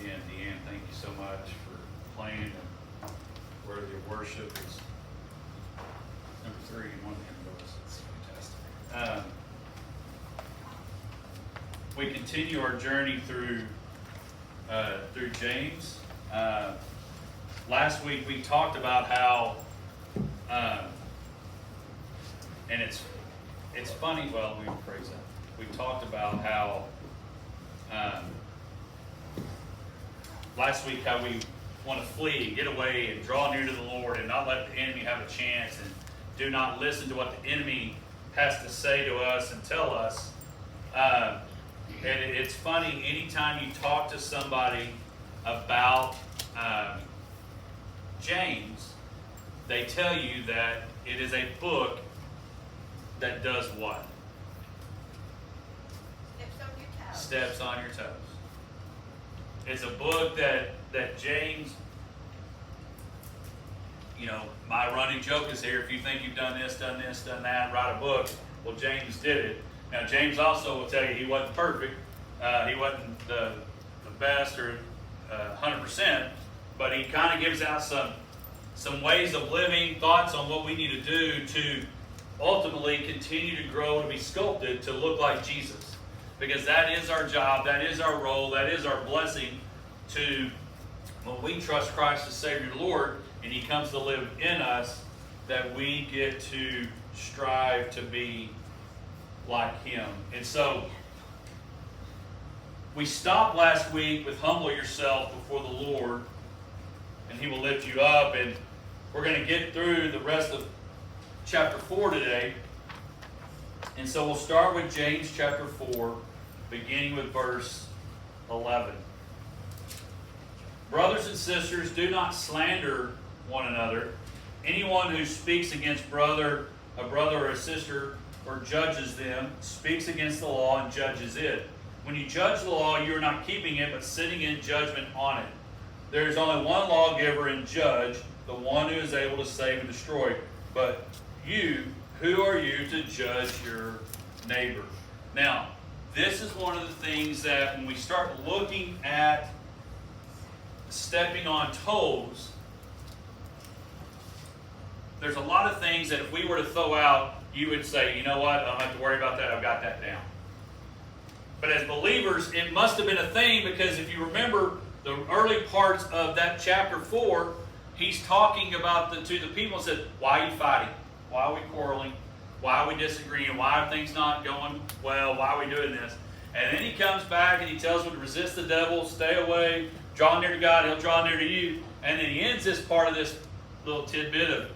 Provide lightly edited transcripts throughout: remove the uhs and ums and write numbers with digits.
again, Deanne, thank you so much for playing, and Worthy of Worship is number 3 in one of the hymnals. It's fantastic. We continue our journey through James. Last week we talked about how, and it's funny. Well, let me rephrase that. We talked about how last week how we want to flee, get away, and draw near to the Lord, and not let the enemy have a chance, and do not listen to what the enemy has to say to us and tell us. And it's funny, anytime you talk to somebody about James, they tell you that it is a book that does what? Steps on your toes. It's a book that James, my running joke is here, if you think you've done this, done that, write a book. Well, James did it. Now, James also will tell you he wasn't perfect. He wasn't the best or 100%, but he kind of gives out some ways of living, thoughts on what we need to do to ultimately continue to grow, to be sculpted, to look like Jesus. Because that is our job, that is our role, that is our blessing to, when we trust Christ as Savior and Lord, and He comes to live in us, that we get to strive to be like Him. And so, we stopped last week with humble yourself before the Lord, and He will lift you up. And we're going to get through the rest of chapter 4 today. And so we'll start with James chapter 4, beginning with verse 11. Brothers and sisters, do not slander one another. Anyone who speaks against a brother or a sister, or judges them, speaks against the law and judges it. When you judge the law, you are not keeping it, but sitting in judgment on it. There is only one lawgiver and judge, the one who is able to save and destroy. But you, who are you to judge your neighbor? Now, this is one of the things that when we start looking at stepping on toes, there's a lot of things that if we were to throw out, you would say, you know what, I don't have to worry about that, I've got that down. But as believers, it must have been a thing, because if you remember the early parts of that chapter 4, he's talking about to the people and said, why are you fighting? Why are we quarreling? Why are we disagreeing? Why are things not going well? Why are we doing this? And then he comes back and he tells them to resist the devil, stay away, draw near to God, He'll draw near to you. And then he ends this part of this little tidbit of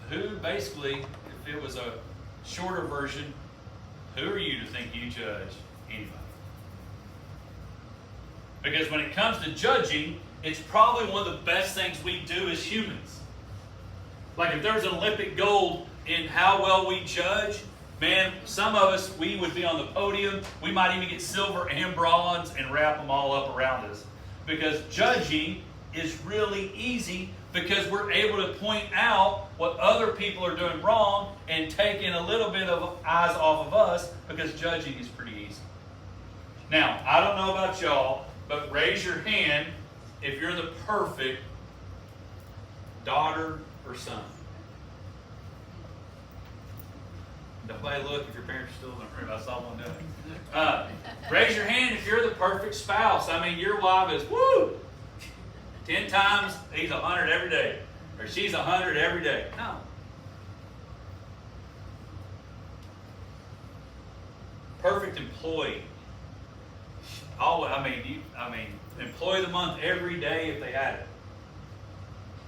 who basically, if it was a shorter version, who are you to think you judge anybody? Because when it comes to judging, it's probably one of the best things we do as humans. Like if there was an Olympic gold in how well we judge, man, some of us, we would be on the podium. We might even get silver and bronze and wrap them all up around us. Because judging is really easy, because we're able to point out what other people are doing wrong and taking a little bit of eyes off of us, because judging is pretty easy. Now, I don't know about y'all, but raise your hand if you're the perfect daughter or son. Nobody look if your parents are still in the room. I saw one doing it. Raise your hand if you're the perfect spouse. I mean, your wife is, woo! 10 times, he's 100 every day. Or she's 100 every day. No. Perfect employee. Employee of the month every day if they had it.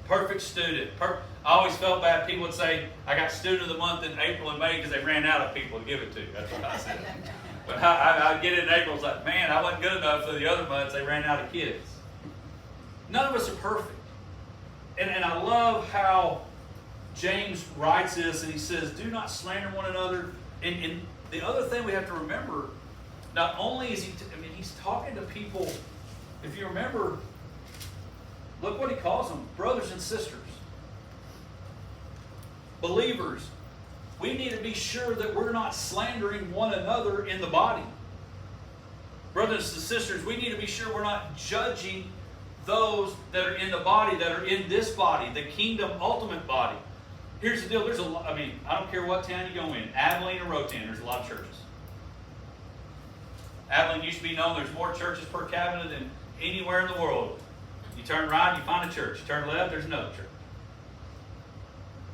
Perfect student. I always felt bad. People would say, I got student of the month in April and May because they ran out of people to give it to. That's what I said. But I'd get it in April. It's like, man, I wasn't good enough for the other months. They ran out of kids. None of us are perfect. And I love how James writes this, and he says, do not slander one another. And the other thing we have to remember, not only is he's talking to people, if you remember, look what he calls them, brothers and sisters. Believers. We need to be sure that we're not slandering one another in the body. brothers and sisters, we need to be sure we're not judging those that are in the body, that are in this body, the kingdom ultimate body. Here's the deal. There's a lot, I don't care what town you go in, Abilene or Rotan, there's a lot of churches. Abilene used to be known, there's more churches per capita than anywhere in the world. You turn right, you find a church. You turn left, there's another church.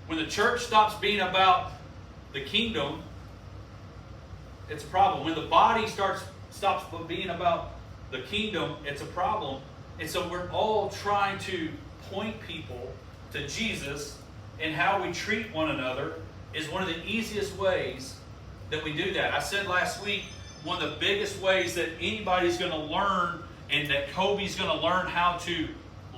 When the church stops being about the kingdom, it's a problem. When the body stops being about the kingdom, it's a problem. And so we're all trying to point people to Jesus, and how we treat one another is one of the easiest ways that we do that. I said last week, one of the biggest ways that anybody's going to learn, and that Kobe's going to learn how to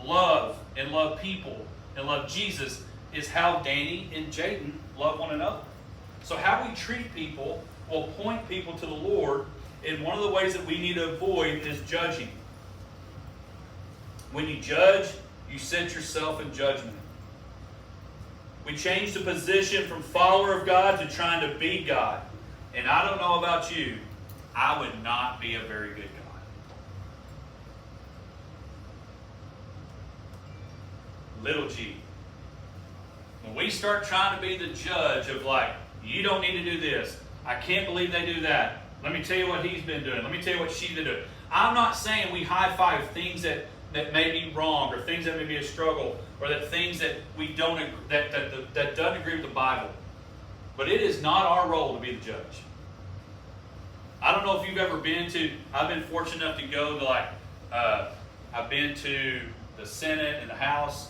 love and love people and love Jesus, is how Danny and Jaden love one another. So how we treat people will point people to the Lord, and one of the ways that we need to avoid is judging. When you judge, you set yourself in judgment. We change the position from follower of God to trying to be God. And I don't know about you, I would not be a very good God. Little g. When we start trying to be the judge of like, you don't need to do this. I can't believe they do that. Let me tell you what he's been doing. Let me tell you what she's been doing. I'm not saying we high-five things that may be wrong, or things that may be a struggle, or that things that we don't that doesn't agree with the Bible. But it is not our role to be the judge. I don't know if you've ever been to, I've been fortunate enough to go to I've been to the Senate and the House.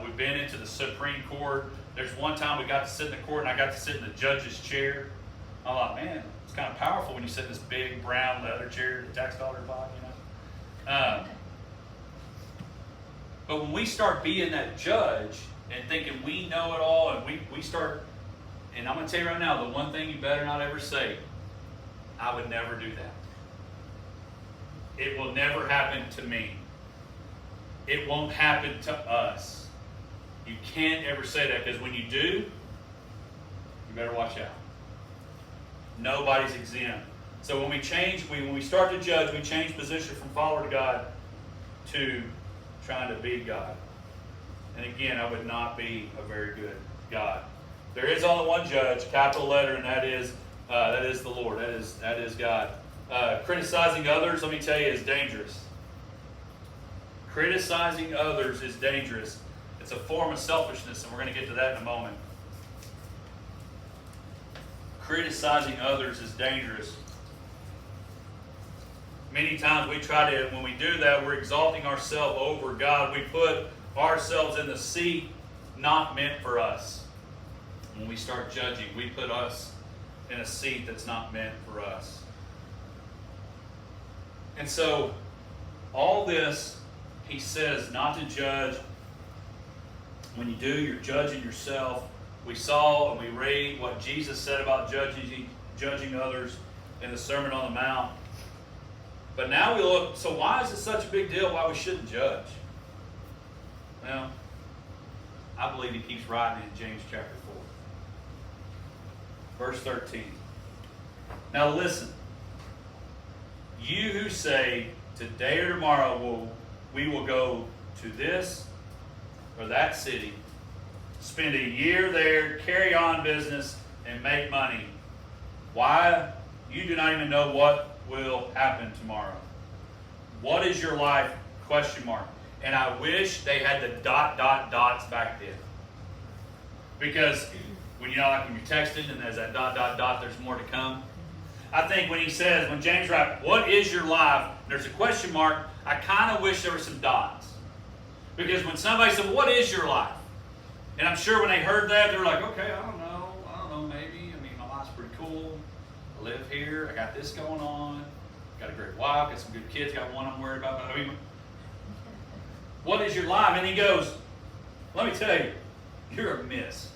We've been into the Supreme Court. There's one time we got to sit in the court, and I got to sit in the judge's chair. I thought, man, it's kind of powerful when you sit in this big brown leather chair, the tax dollar body, you know. But when we start being that judge and thinking we know it all, and we start, and I'm going to tell you right now, the one thing you better not ever say, I would never do that. It will never happen to me. It won't happen to us. You can't ever say that, because when you do, you better watch out. Nobody's exempt. So when we start to judge, we change position from follower to God to trying to be God. And again, I would not be a very good God. There is only one judge, capital letter, and that is the Lord. That is God. Criticizing others, let me tell you, is dangerous. Criticizing others is dangerous. It's a form of selfishness, and we're going to get to that in a moment. Criticizing others is dangerous. Many times when we do that, we're exalting ourselves over God. We put ourselves in the seat not meant for us. When we start judging, we put us in a seat that's not meant for us. And so, all this, he says not to judge. When you do, you're judging yourself. We saw and we read what Jesus said about judging others in the Sermon on the Mount. But now we look, so why is it such a big deal why we shouldn't judge? Well, I believe he keeps writing in James chapter 4. Verse 13. Now listen. You who say, today or tomorrow we will go to this or that city, spend a year there, carry on business, and make money. Why? You do not even know what will happen tomorrow. What is your life? Question mark. And I wish they had the ... dots back then. Because when you're texting and there's that ... there's more to come. I think when James writes, what is your life? There's a question mark. I kind of wish there were some dots. Because when somebody said, what is your life? And I'm sure when they heard that, they were like, okay, I don't know, maybe. My life's pretty cool. I live here. I got this going on. Got a great wife. Got some good kids. Got one I'm worried about. What is your life? And he goes, let me tell you, you're a mist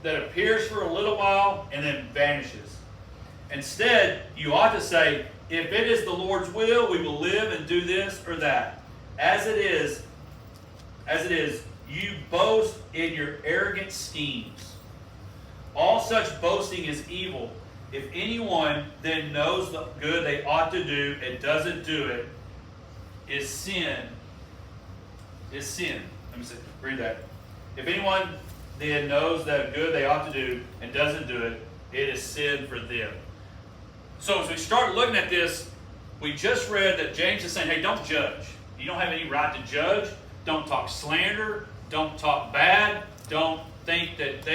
that appears for a little while and then vanishes. Instead, you ought to say, if it is the Lord's will, we will live and do this or that. As it is, you boast in your arrogant schemes. All such boasting is evil. if anyone then knows the good they ought to do and doesn't do it, is sin. Is sin. Let me see, read that. If anyone then knows the good they ought to do and doesn't do it, it is sin for them. So as we start looking at this, we just read that James is saying, hey, don't judge. You don't have any right to judge. Don't talk slander. Don't talk bad. Don't think that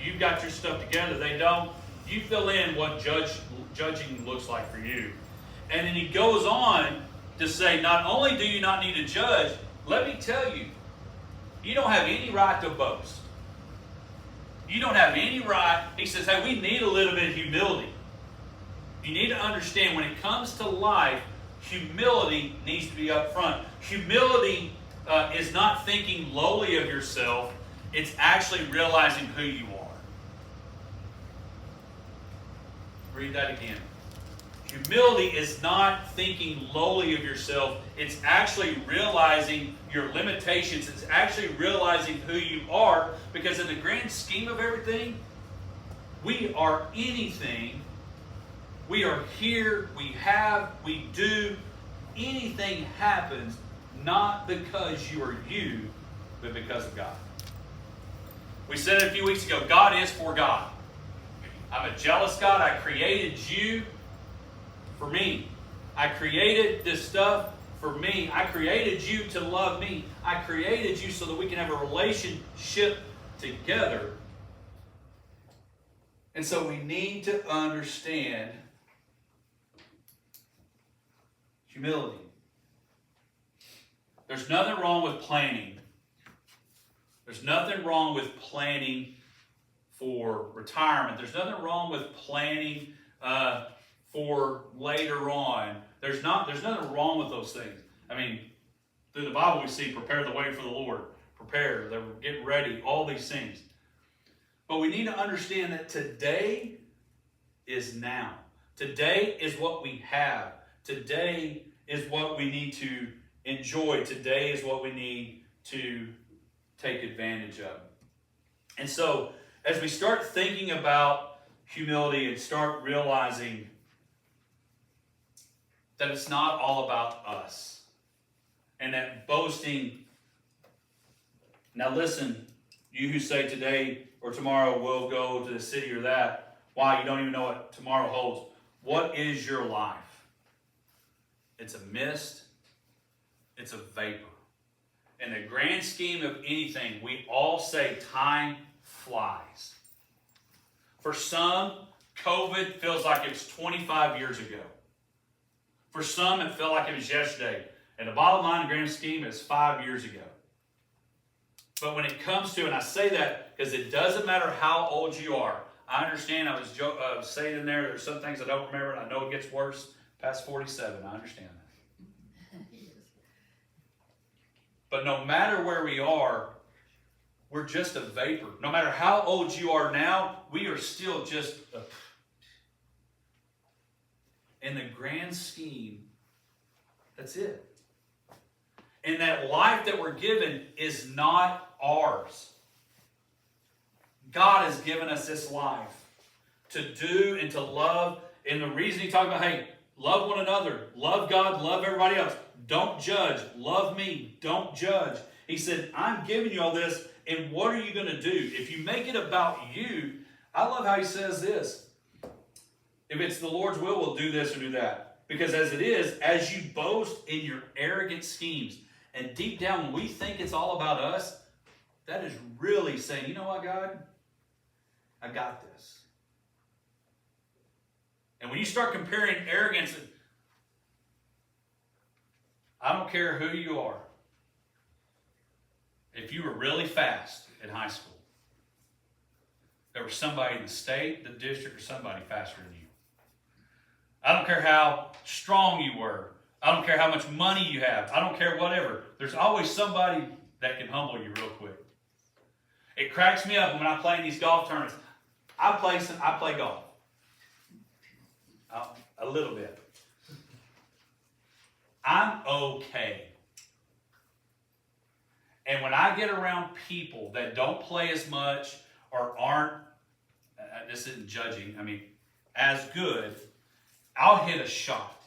you've got your stuff together. They don't. You fill in what judging looks like for you. And then he goes on to say, not only do you not need to judge, let me tell you, you don't have any right to boast. You don't have any right. He says, hey, we need a little bit of humility. You need to understand when it comes to life, humility needs to be up front. Humility is not thinking lowly of yourself. It's actually realizing who you are. Read that again. Humility is not thinking lowly of yourself. It's actually realizing your limitations. It's actually realizing who you are, because in the grand scheme of everything, we are anything. We are here, we have, we do. Anything happens not because you are you, but because of God. We said it a few weeks ago, God is for God. I'm a jealous God. I created you for me. I created this stuff for me. I created you to love me. I created you so that we can have a relationship together. And so we need to understand humility. There's nothing wrong with planning. There's nothing wrong with planning for retirement. There's nothing wrong with planning for later on. There's nothing wrong with those things. I mean, through the Bible we see prepare the way for the Lord. Prepare, they're getting ready, all these things. But we need to understand that today is now. Today is what we have. Today is what we need to enjoy. Today is what we need to take advantage of. And so, as we start thinking about humility and start realizing that it's not all about us, and that boasting, now listen, you who say today or tomorrow we'll go to the city or that, why? You don't even know what tomorrow holds. What is your life? It's a mist. It's a vapor. In the grand scheme of anything, we all say time flies. For some, COVID feels like it's 25 years ago. For some, it felt like it was yesterday. And the bottom line, the grand scheme, is 5 years ago. But when it comes to, and I say that because it doesn't matter how old you are. I understand, I was saying in there's some things I don't remember, and I know it gets worse past 47. I understand that. But no matter where we are, we're just a vapor. No matter how old you are now, we are still just in the grand scheme, that's it. And that life that we're given is not ours. God has given us this life to do and to love. And the reason he talked about, hey, love one another, love God, love everybody else. Don't judge. Love me. Don't judge. He said, I'm giving you all this, and what are you going to do? If you make it about you, I love how he says this. If it's the Lord's will, we'll do this or do that. Because as it is, as you boast in your arrogant schemes, and deep down when we think it's all about us, that is really saying, you know what, God? I got this. And when you start comparing arrogance, I don't care who you are. If you were really fast in high school, there was somebody in the state, the district, or somebody faster than you. I don't care how strong you were. I don't care how much money you have. I don't care whatever. There's always somebody that can humble you real quick. It cracks me up when I play in these golf tournaments. I play golf. A little bit. I'm okay. And when I get around people that don't play as much or aren't, this isn't judging, I mean, as good, I'll hit a shot,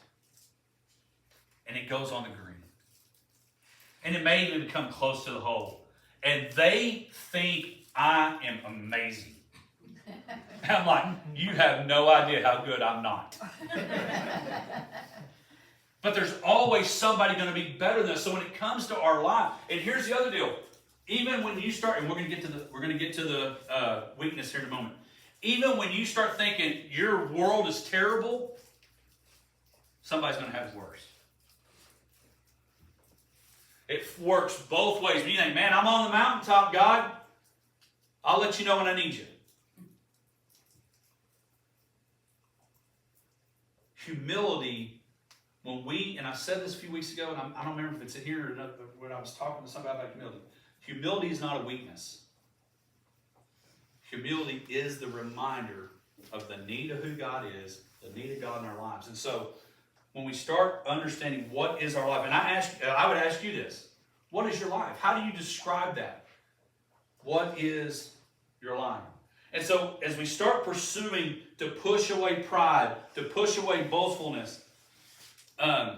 and it goes on the green. And it may even come close to the hole. And they think I am amazing. And I'm like, you have no idea how good I'm not. But there's always somebody going to be better than us. So when it comes to our life, and here's the other deal. Even when you start, and we're going to get to the weakness here in a moment. Even when you start thinking your world is terrible, somebody's going to have it worse. It works both ways. When you think, man, I'm on the mountaintop, God, I'll let you know when I need you. Humility, and I said this a few weeks ago, and I don't remember if it's here or not, when I was talking to somebody about humility. Humility is not a weakness. Humility is the reminder of the need of who God is, the need of God in our lives. And so, when we start understanding what is our life, and I would ask you this: what is your life? How do you describe that? What is your life? And so, as we start pursuing to push away pride, to push away boastfulness, because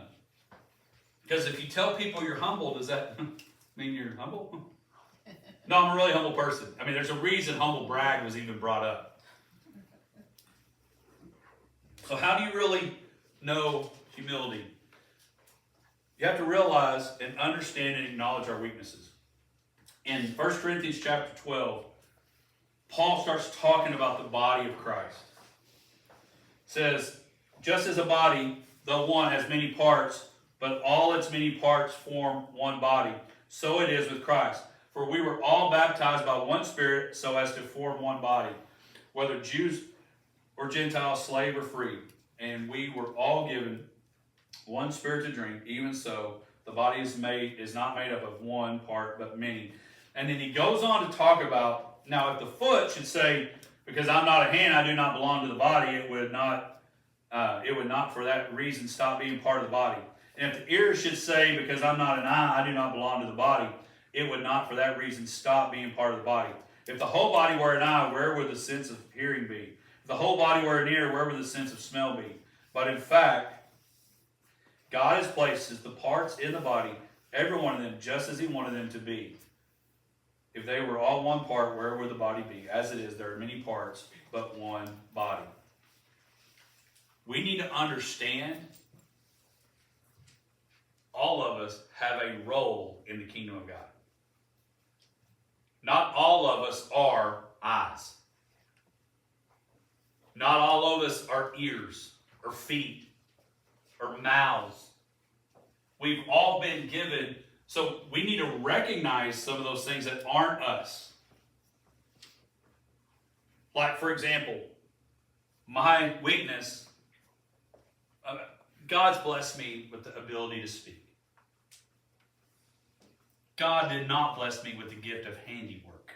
if you tell people you're humble, does that mean you're humble? No, I'm a really humble person. I mean, there's a reason humble brag was even brought up. So how do you really know humility? You have to realize and understand and acknowledge our weaknesses. In 1 Corinthians chapter 12, Paul starts talking about the body of Christ. It says, just as a body, though one, has many parts, but all its many parts form one body, so it is with Christ. For we were all baptized by one Spirit so as to form one body, whether Jews or Gentiles, slave or free. And we were all given one Spirit to drink. Even so, the body is not made up of one part, but many. And then he goes on to talk about, now if the foot should say, because I'm not a hand, I do not belong to the body, it would not for that reason stop being part of the body. And if the ear should say, because I'm not an eye, I do not belong to the body, it would not for that reason stop being part of the body. If the whole body were an eye, where would the sense of hearing be? If the whole body were an ear, where would the sense of smell be? But in fact, God has placed the parts in the body, every one of them, just as he wanted them to be. If they were all one part, where would the body be? As it is, there are many parts, but one body. We need to understand all of us have a role in the kingdom of God. Not all of us are eyes. Not all of us are ears or feet or mouths. We've all been given, so we need to recognize some of those things that aren't us. Like, for example, my weakness, God's blessed me with the ability to speak. God did not bless me with the gift of handiwork.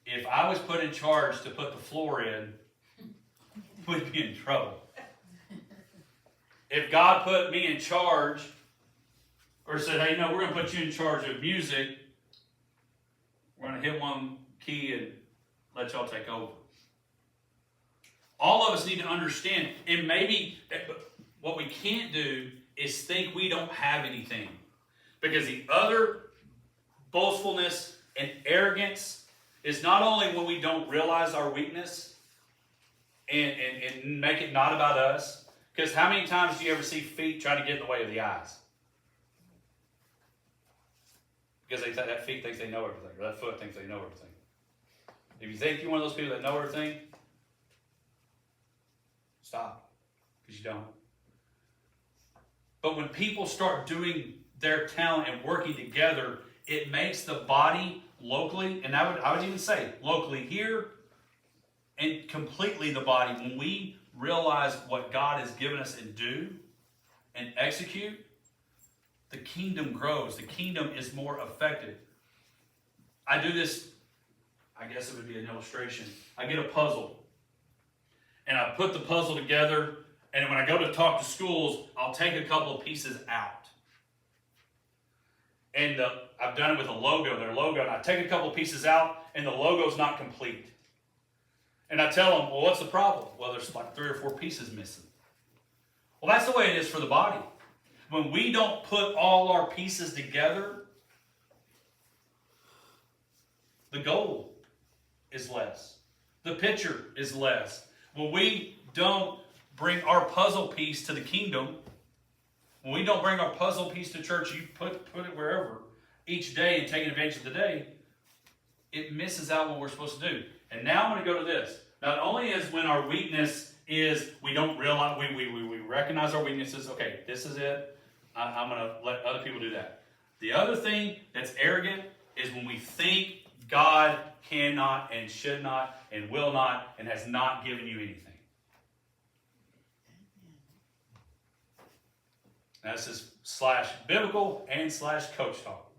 If I was put in charge to put the floor in, we'd be in trouble. If God put me in charge, or said, hey, no, we're going to put you in charge of music, we're going to hit one key and let y'all take over. All of us need to understand, and maybe what we can't do is think we don't have anything. Because the other boastfulness and arrogance is not only when we don't realize our weakness and make it not about us. Because how many times do you ever see feet try to get in the way of the eyes? Because that feet thinks they know everything, or that foot thinks they know everything. If you think you're one of those people that know everything, stop, because you don't. But when people start doing their talent and working together, it makes the body locally, and I would even say locally here, and completely the body. When we realize what God has given us and do and execute, the kingdom grows. The kingdom is more effective. I do this, I guess it would be an illustration. I get a puzzle, and I put the puzzle together, and when I go to talk to schools, I'll take a couple of pieces out. And I've done it with a logo, their logo, and I take a couple of pieces out, and the logo's not complete. And I tell them, well, what's the problem? Well, there's like 3 or 4 pieces missing. Well, that's the way it is for the body. When we don't put all our pieces together, the goal is less. The picture is less. When we don't bring our puzzle piece to the kingdom, when we don't bring our puzzle piece to church, you put it wherever, each day and taking advantage of the day, it misses out what we're supposed to do. And now I'm going to go to this. Not only is when our weakness is we don't realize, we recognize our weaknesses. Okay, this is it. I'm going to let other people do that. The other thing that's arrogant is when we think God cannot and should not and will not and has not given you anything. Now this is /biblical and /coach talk.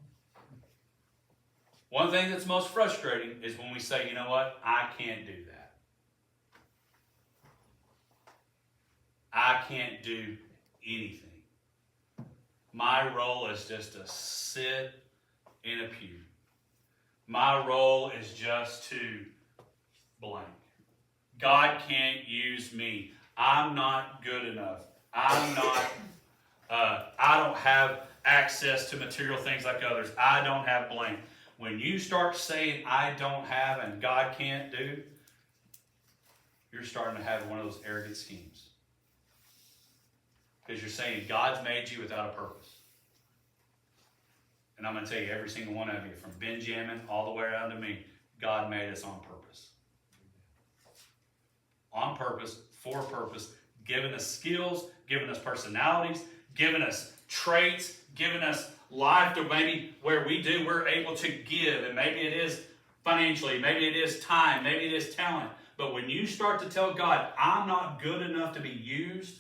One thing that's most frustrating is when we say, you know what, I can't do that. I can't do anything. My role is just to sit in a pew. My role is just to blank. God can't use me. I'm not good enough. I'm not, I don't have access to material things like others. I don't have blank. When you start saying, I don't have and God can't do, you're starting to have one of those arrogant schemes. Because you're saying God's made you without a purpose. And I'm going to tell you, every single one of you, from Benjamin all the way around to me, God made us on purpose. On purpose, for purpose, giving us skills, giving us personalities, giving us traits, giving us life to maybe where we're able to give. And maybe it is financially, maybe it is time, maybe it is talent. But when you start to tell God, I'm not good enough to be used,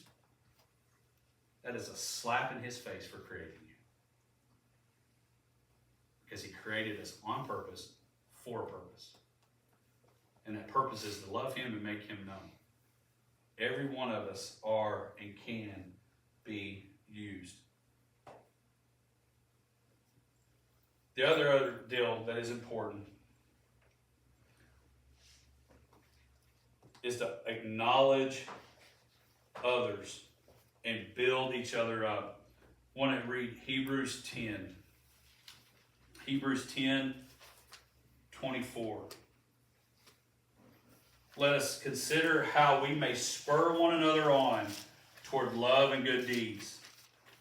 that is a slap in his face for creating you. Because he created us on purpose, for a purpose. And that purpose is to love him and make him known. Every one of us are and can be used. The other deal that is important is to acknowledge others and build each other up. I want to read Hebrews 10. Hebrews 10, 24. Let us consider how we may spur one another on toward love and good deeds,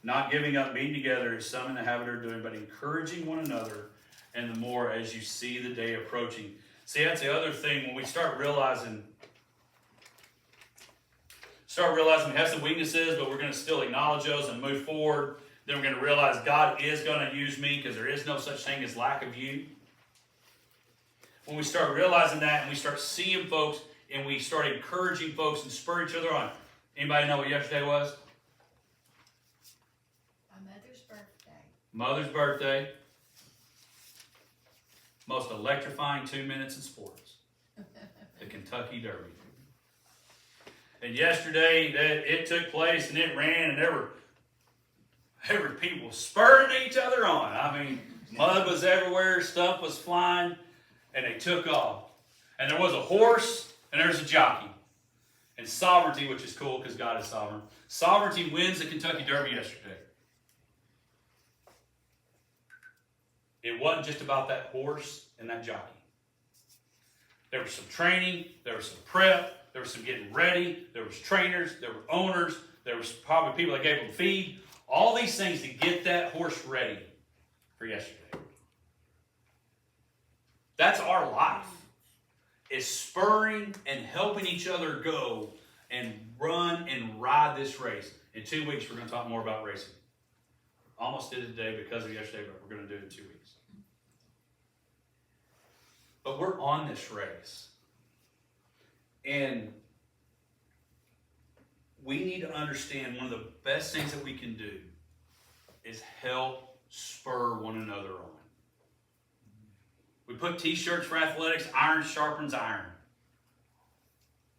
not giving up meeting together as some in the habit are doing, but encouraging one another, and the more as you see the day approaching. See, that's the other thing. When we start realizing we have some weaknesses, but we're going to still acknowledge those and move forward. Then we're going to realize God is going to use me because there is no such thing as lack of you. When we start realizing that and we start seeing folks and we start encouraging folks and spur each other on. Anybody know what yesterday was? My mother's birthday. Mother's birthday. Most electrifying 2 minutes in sports. The Kentucky Derby. And yesterday it took place and it ran and there were people spurring each other on. I mean, mud was everywhere, stuff was flying, and they took off. And there was a horse and there's a jockey. And Sovereignty, which is cool because God is sovereign. Sovereignty wins the Kentucky Derby yesterday. It wasn't just about that horse and that jockey. There was some training, there was some prep, there was some getting ready, there was trainers, there were owners, there was probably people that gave them feed. All these things to get that horse ready for yesterday. That's our life. Is spurring and helping each other go and run and ride this race. In 2 weeks, we're going to talk more about racing. Almost did it today because of yesterday, but we're going to do it in 2 weeks. But we're on this race. And we need to understand one of the best things that we can do is help spur one another on. We put t-shirts for athletics, iron sharpens iron.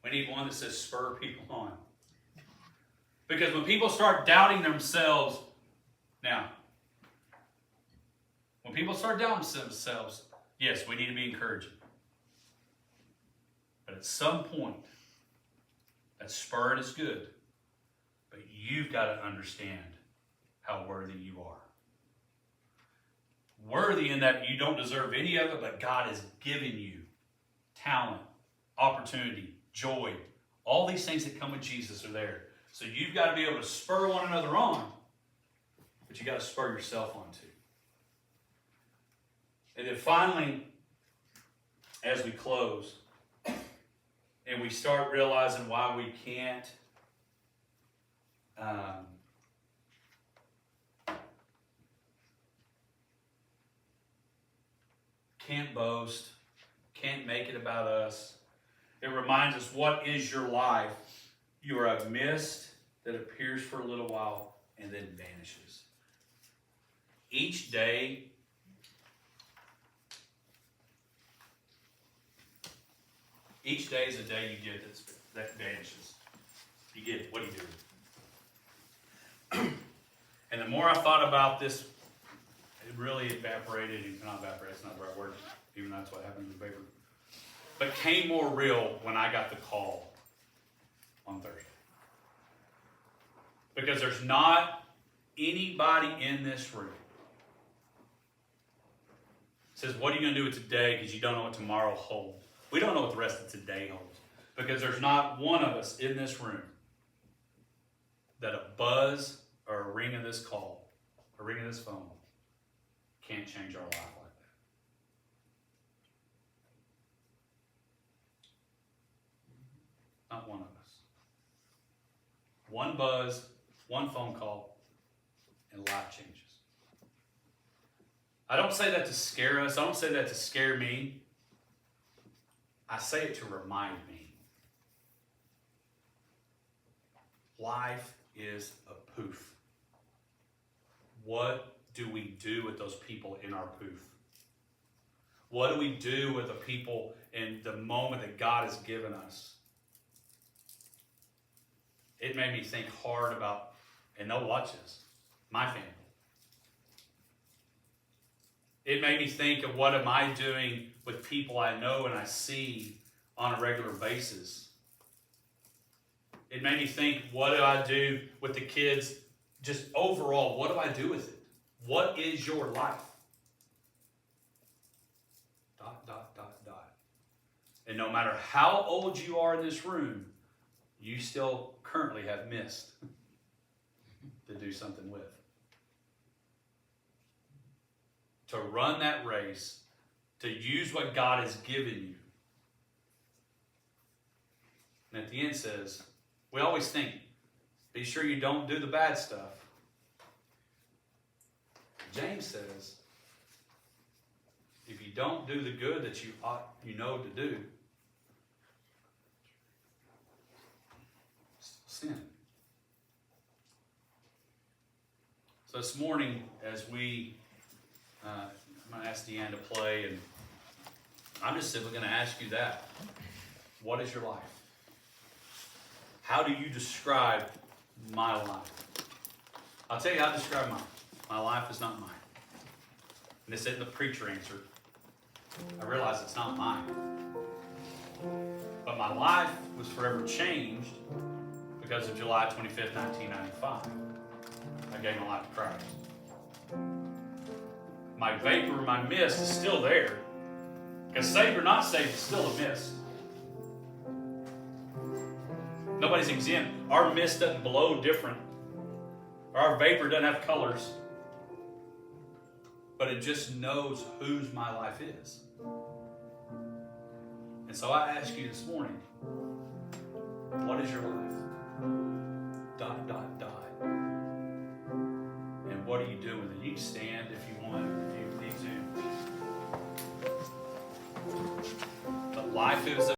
We need one that says spur people on. Because when people start doubting themselves, now, when people start doubting themselves, yes, we need to be encouraging. But at some point, that spur is good. But you've got to understand how worthy you are. Worthy in that you don't deserve any of it, but God has given you talent, opportunity, joy. All these things that come with Jesus are there. So you've got to be able to spur one another on, but you got to spur yourself on too. And then finally, as we close, and we start realizing why we can't boast, can't make it about us. It reminds us, what is your life? You are a mist that appears for a little while and then vanishes. Each day is a day you get that vanishes. You get it. What do you do? And the more I thought about this, it really evaporated. Not evaporated, it's not the right word, even though that's what happened in the paper. But came more real when I got the call on Thursday. Because there's not anybody in this room says, what are you going to do with today? Because you don't know what tomorrow holds. We don't know what the rest of today holds. Because there's not one of us in this room that a buzz or a ring of this call, a ring of this phone, can't change our life like that. Not one of us. One buzz, one phone call, and life changes. I don't say that to scare us. I don't say that to scare me. I say it to remind me. Life is a poof. What do we do with those people in our poof? What do we do with the people in the moment that God has given us? It made me think hard about, and they'll watch this, my family. It made me think of, what am I doing with people I know and I see on a regular basis? It made me think, what do I do with the kids? Just overall, what do I do with it? What is your life? ... And no matter how old you are in this room, you still currently have missed to do something with. To run that race, to use what God has given you. And at the end says, we always think, be sure you don't do the bad stuff. James says, if you don't do the good that you ought, you know to do, sin. So this morning, as we, I'm going to ask Deanne to play, and I'm just simply going to ask you that. What is your life? How do you describe my life? I'll tell you how I describe mine. My life is not mine. And this isn't the preacher answer. I realize it's not mine. But my life was forever changed because of July 25th, 1995. I gave my life to Christ. My vapor, my mist is still there. Because saved or not saved is still a mist. Nobody's exempt. Our mist doesn't blow different. Our vapor doesn't have colors. But it just knows whose my life is. And so I ask you this morning, what is your life? ... And what are you doing with it? You can stand if you want, if you need to. But life is